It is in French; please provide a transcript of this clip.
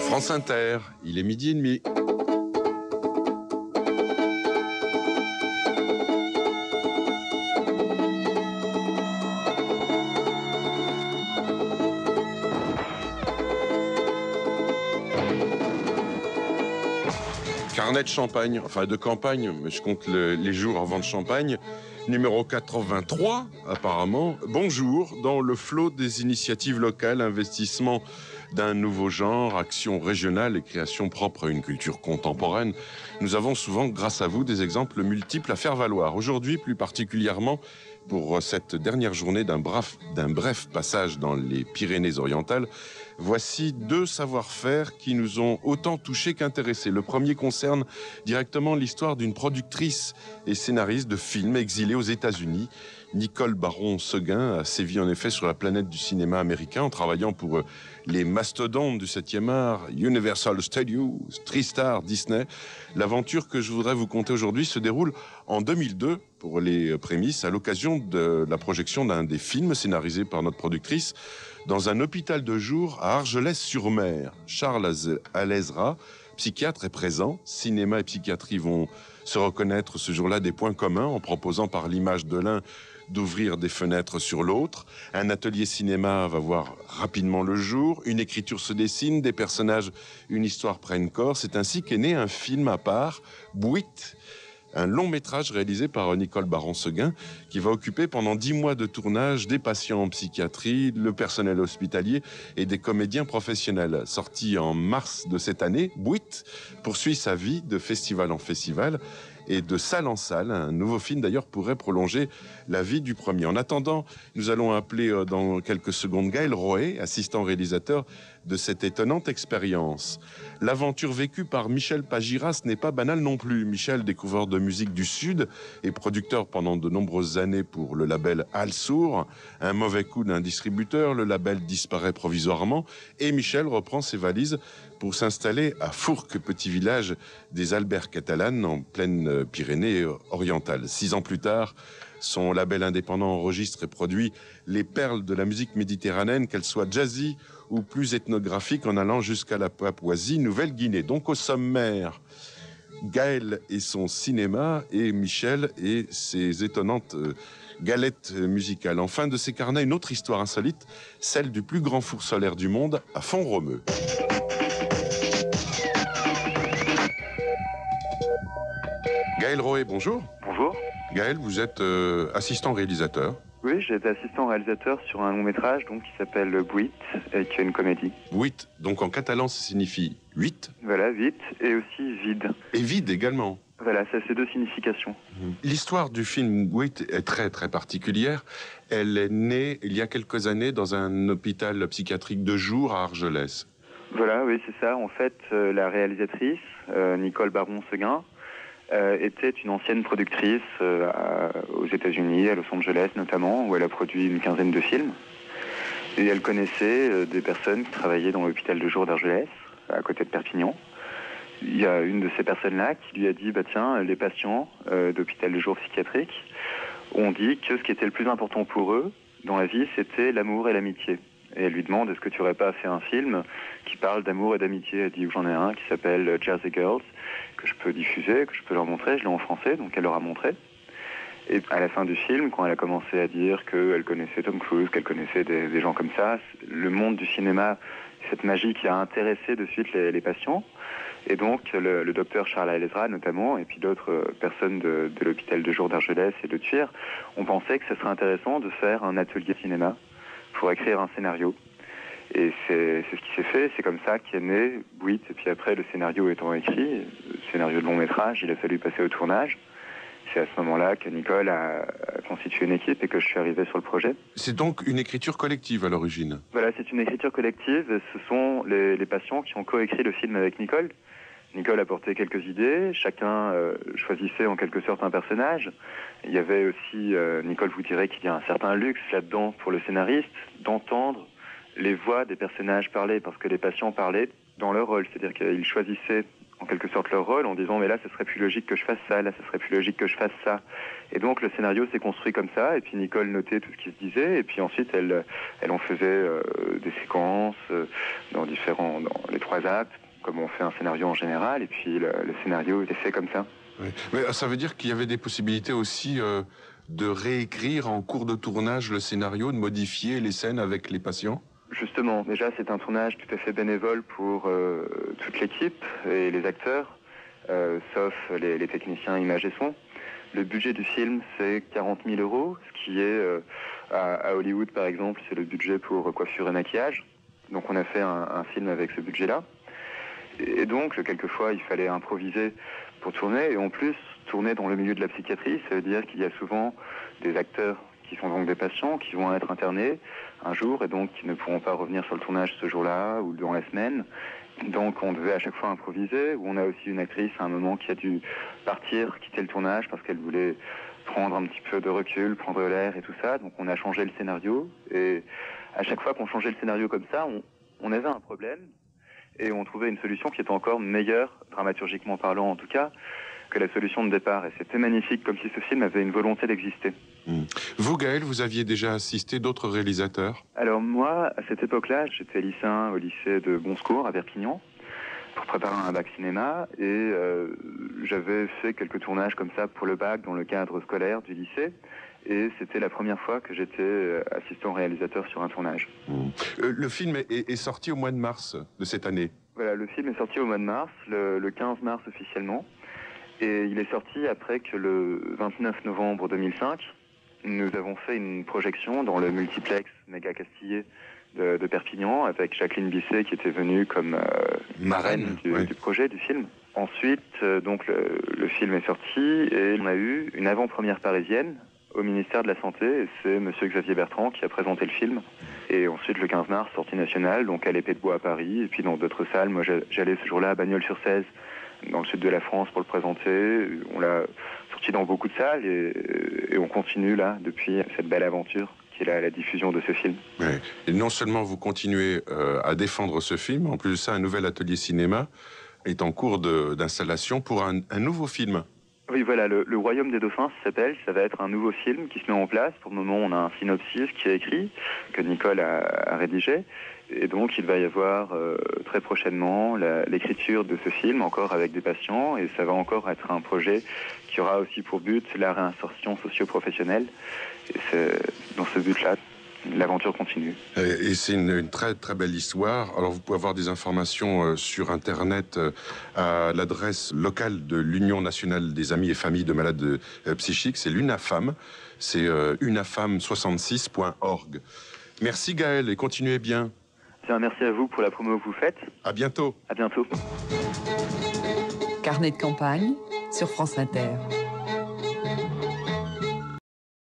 France Inter, il est 12h30. Carnet de champagne, enfin de campagne, mais je compte les jours avant de champagne. Numéro 83, apparemment. Bonjour, dans le flot des initiatives locales, investissement d'un nouveau genre, action régionale et création propre à une culture contemporaine, nous avons souvent, grâce à vous, des exemples multiples à faire valoir. Aujourd'hui, plus particulièrement, pour cette dernière journée d'un bref passage dans les Pyrénées-Orientales, voici deux savoir-faire qui nous ont autant touchés qu'intéressés. Le premier concerne directement l'histoire d'une productrice et scénariste de films exilée aux États-Unis. Nicole Baron-Seguin a sévi en effet sur la planète du cinéma américain en travaillant pour les mastodontes du 7e art, Universal Studios, TriStar, Disney. L'aventure que je voudrais vous conter aujourd'hui se déroule en 2002, pour les prémices, à l'occasion de la projection d'un des films scénarisés par notre productrice dans un hôpital de jour à Argelès-sur-Mer. Charles Alezra, psychiatre, est présent. Cinéma et psychiatrie vont se reconnaître ce jour-là des points communs en proposant par l'image de l'un d'ouvrir des fenêtres sur l'autre. Un atelier cinéma va voir rapidement le jour. Une écriture se dessine, des personnages, une histoire prennent corps. C'est ainsi qu'est né un film à part, Bouit, un long métrage réalisé par Nicole Baron-Seguin qui va occuper pendant 10 mois de tournage des patients en psychiatrie, le personnel hospitalier et des comédiens professionnels. Sorti en mars de cette année, Bouit poursuit sa vie de festival en festival et de salle en salle. Un nouveau film d'ailleurs pourrait prolonger la vie du premier. En attendant, nous allons appeler dans quelques secondes Gaël Roé, assistant réalisateur de cette étonnante expérience. L'aventure vécue par Michel Pagiras n'est pas banale non plus. Michel, découvreur de musique du Sud et producteur pendant de nombreuses années pour le label Alsour. Un mauvais coup d'un distributeur, le label disparaît provisoirement et Michel reprend ses valises pour s'installer à Fourques, petit village des Alberts catalanes en pleine Pyrénées-Orientales. 6 ans plus tard, son label indépendant enregistre et produit les perles de la musique méditerranéenne, qu'elles soient jazzy ou plus ethnographiques, en allant jusqu'à la Papouasie-Nouvelle-Guinée. Donc au sommaire, Gaël et son cinéma et Michel et ses étonnantes galettes musicales. En fin de ces carnets, une autre histoire insolite, celle du plus grand four solaire du monde à Font-Romeu. Gaël Roé, bonjour. Bonjour. Gaël, vous êtes assistant réalisateur. Oui, j'ai été assistant réalisateur sur un long métrage donc, qui s'appelle Bouit et qui est une comédie. Bouit, donc en catalan ça signifie 8. Voilà, vite et aussi vide. Et vide également. Voilà, ça a ces deux significations. L'histoire du film Bouit est très très particulière. Elle est née il y a quelques années dans un hôpital psychiatrique de jour à Argelès. Voilà, oui, c'est ça. En fait, la réalisatrice, Nicole Baron-Seguin, était une ancienne productrice aux États-Unis, à Los Angeles notamment, où elle a produit une quinzaine de films. Et elle connaissait des personnes qui travaillaient dans l'hôpital de jour d'Argelès, à côté de Perpignan. Il y a une de ces personnes-là qui lui a dit, tiens, les patients d'hôpital de jour psychiatrique ont dit que ce qui était le plus important pour eux dans la vie, c'était l'amour et l'amitié. Et elle lui demande, est-ce que tu n'aurais pas fait un film qui parle d'amour et d'amitié? Elle dit, j'en ai un qui s'appelle Jersey Girls, que je peux diffuser, que je peux leur montrer. Je l'ai en français, donc elle leur a montré. Et à la fin du film, quand elle a commencé à dire qu'elle connaissait Tom Cruise, qu'elle connaissait des gens comme ça, le monde du cinéma, cette magie qui a intéressé de suite les patients. Et donc le docteur Charles Alezra notamment, et puis d'autres personnes de l'hôpital de jour d'Argelès et de Thuir, ont pensé que ce serait intéressant de faire un atelier cinéma pour écrire un scénario. Et c'est ce qui s'est fait, c'est comme ça qu'est né Bouit. Et puis après, le scénario étant écrit, le scénario de long métrage, il a fallu passer au tournage. C'est à ce moment-là que Nicole a constitué une équipe et que je suis arrivé sur le projet. C'est donc une écriture collective à l'origine? Voilà, c'est une écriture collective. Ce sont les patients qui ont coécrit le film avec Nicole. Nicole apportait quelques idées, chacun choisissait en quelque sorte un personnage. Il y avait aussi, Nicole vous dirait qu'il y a un certain luxe là-dedans pour le scénariste d'entendre les voix des personnages parler, parce que les patients parlaient dans leur rôle, c'est-à-dire qu'ils choisissaient en quelque sorte leur rôle en disant mais là ce serait plus logique que je fasse ça, là ce serait plus logique que je fasse ça. Et donc le scénario s'est construit comme ça, et puis Nicole notait tout ce qui se disait, et puis ensuite elle en faisait des séquences dans les 3 actes, comme on fait un scénario en général, et puis le scénario était fait comme ça. Oui. Mais ça veut dire qu'il y avait des possibilités aussi de réécrire en cours de tournage le scénario, de modifier les scènes avec les patients? Justement, déjà c'est un tournage tout à fait bénévole pour toute l'équipe et les acteurs, sauf les techniciens images et son. Le budget du film c'est 40 000 €, ce qui est à Hollywood par exemple c'est le budget pour coiffure et maquillage. Donc on a fait un film avec ce budget-là. Et donc quelquefois il fallait improviser pour tourner, et en plus tourner dans le milieu de la psychiatrie, ça veut dire qu'il y a souvent des acteurs qui sont donc des patients, qui vont être internés un jour et donc qui ne pourront pas revenir sur le tournage ce jour-là ou dans la semaine. Donc on devait à chaque fois improviser, ou on a aussi une actrice à un moment qui a dû partir, quitter le tournage parce qu'elle voulait prendre un petit peu de recul, prendre l'air et tout ça. Donc on a changé le scénario, et à chaque fois qu'on changeait le scénario comme ça, on avait un problème et on trouvait une solution qui était encore meilleure, dramaturgiquement parlant en tout cas, que la solution de départ. Et c'était magnifique, comme si ce film avait une volonté d'exister. Vous, Gaël, vous aviez déjà assisté d'autres réalisateurs? Alors moi, à cette époque-là, j'étais lycéen au lycée de Bon Secours à Perpignan pour préparer un bac cinéma, et j'avais fait quelques tournages comme ça pour le bac dans le cadre scolaire du lycée, et c'était la première fois que j'étais assistant réalisateur sur un tournage. Le film est sorti au mois de mars de cette année. Voilà, le film est sorti au mois de mars, le 15 mars officiellement, et il est sorti après que le 29 novembre 2005, nous avons fait une projection dans le multiplex Méga Castillet de Perpignan avec Jacqueline Bisset qui était venue comme marraine du projet, du film. Ensuite, donc le film est sorti et on a eu une avant-première parisienne au ministère de la Santé, et c'est monsieur Xavier Bertrand qui a présenté le film. Et ensuite, le 15 mars, sortie nationale, donc à l'Épée de Bois à Paris, et puis dans d'autres salles. Moi, j'allais ce jour-là à Bagnols-sur-Cèze, dans le sud de la France, pour le présenter. On l'a sorti dans beaucoup de salles, et on continue là, depuis cette belle aventure qui est la diffusion de ce film. Ouais. Et non seulement vous continuez à défendre ce film, en plus de ça, un nouvel atelier cinéma est en cours d'installation pour un nouveau film. Oui, voilà, le Royaume des Dauphins s'appelle. Ça va être un nouveau film qui se met en place. Pour le moment, on a un synopsis qui est écrit, que Nicole a rédigé. Et donc, il va y avoir très prochainement l'écriture de ce film, encore avec des patients. Et ça va encore être un projet qui aura aussi pour but la réinsertion socio-professionnelle. Et c'est dans ce but-là, l'aventure continue. Et c'est une très très belle histoire. Alors vous pouvez avoir des informations sur internet à l'adresse locale de l'Union nationale des amis et familles de malades psychiques. C'est l'UNAFAM. C'est unafam66.org. Merci Gaël et continuez bien. Bien, merci à vous pour la promo que vous faites. À bientôt. À bientôt. Carnet de campagne sur France Inter.